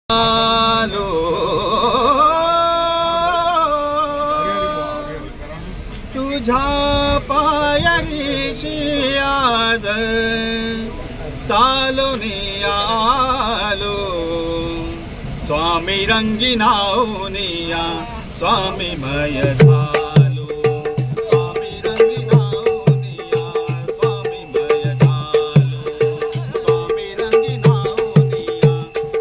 आलो तुझ्या पायरीशी आज चालून आलो स्वामी रंगी नावनिया स्वामीमय झालो स्वामी रंगी नावनिया स्वामीमय झालो स्वामी रंगी नावनिया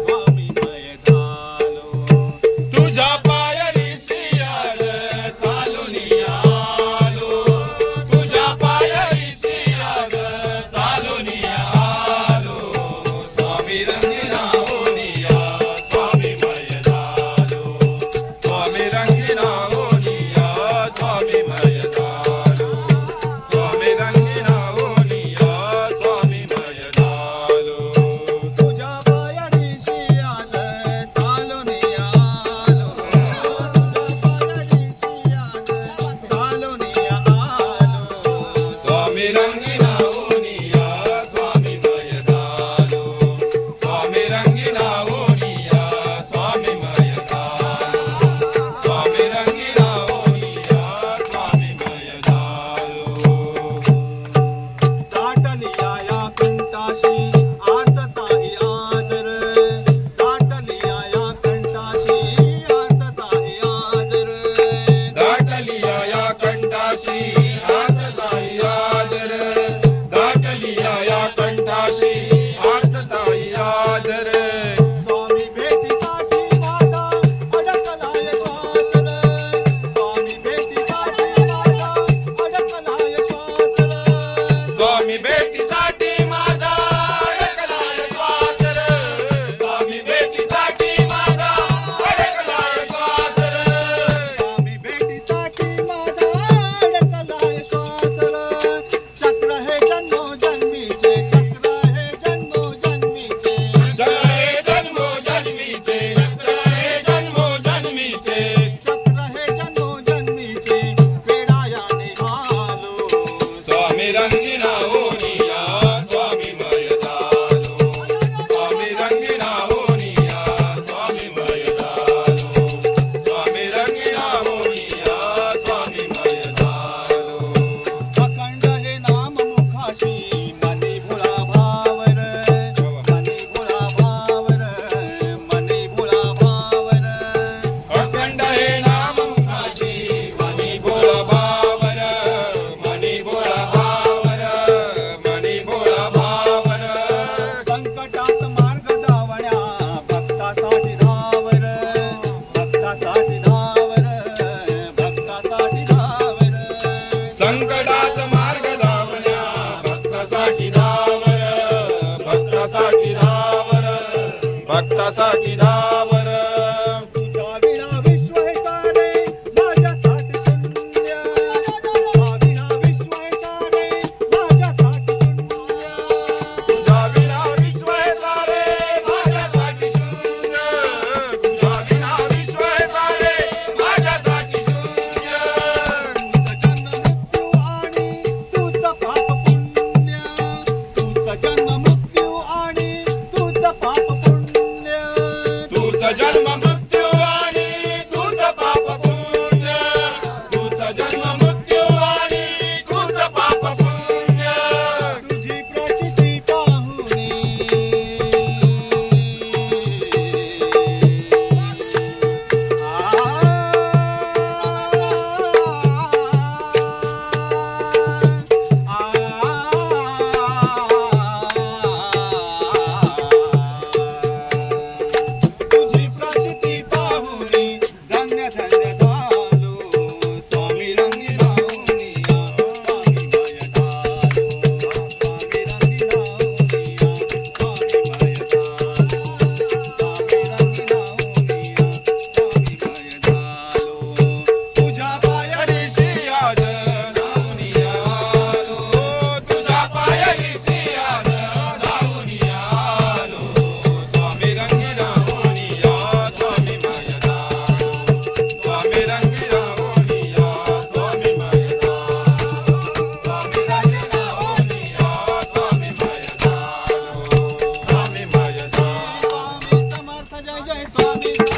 स्वामीमय झालो तुझ्या पायरीशी आज चालून आलो तुझ्या पायरीशी आज चालून आलो स्वामी रंगी नावनिया स्वामीमय झालो स्वामी रंगी नावनिया स्वामीमय झालो स्वामी रंगी नावनिया स्वामीमय झालो तुझ्या पायरीशी आज चालून आलो स्वामी रंगी नावनिया स्वामीमय झालो स्वामी रंगी नावनिया स्वामीमय झालो स्वामी रंगी नावनिया स्वामीमय झालो दाटलिया या कंठाशी आर्तताही आदर दाटलिया या कंठाशी आर्तताही आदर दाटलिया या कंठाशी आर्तताही आदर दाटलिया या कंठाशी आर्तताही आदर स्वामी भेटीसाठी माझा अडकलाय श्वासर स्वामी भेटीसाठी माझा अडकलाय श्वासर स्वामी भेटीसाठी माझा अडकलाय श्वासर स्वामी भेटीसाठी माझा अडकलाय श्वासर स्वामी भेटीसाठी माझा अडकलाय श्वासर चक्र हे जन्मोजन्मीचे चक्र हे जन्मोजन्मीचे चक्र हे जन्मोजन्मीचे चक्र हे जन्मोजन्मीचे चक्र हे जन्मोजन्मीचे वेडाया निघालो स्वामी रंगी नावनिया स्वामीमय झालो स्वामी रंगी नावनिया स्वामीमय झालो स्वामी रंगी नावनिया स्वामीमय झालो अखंड हे नाम मुखाशी मनी भुळा भावर मनी भुळा भावर मनी भुळा भावर अखंड हे नाम मुखाशी मनी भुळा भावर मनी भुळा भावर मनी भुळा भावर संकटात मार्ग दावण्या भक्तासाठी धावर भक्तासाठी धावर भक्तासाठी धावर संकटात मार्ग दावण्या भक्तासाठी धावर भक्तासाठी धावर भक्तासाठी धावर तुझ्या विना विश्व हे सारे माझ्यासाठी शून्य तुझ्या विना विश्व हे सारे माझ्यासाठी शून्य तुझ्या विना विश्व हे सारे माझ्यासाठी शून्य तुझ्या विना विश्व हे सारे माझ्यासाठी शून्य तुझं जन्म मृत्यू आणि तुझं पाप पुण्य तुझं स्वामी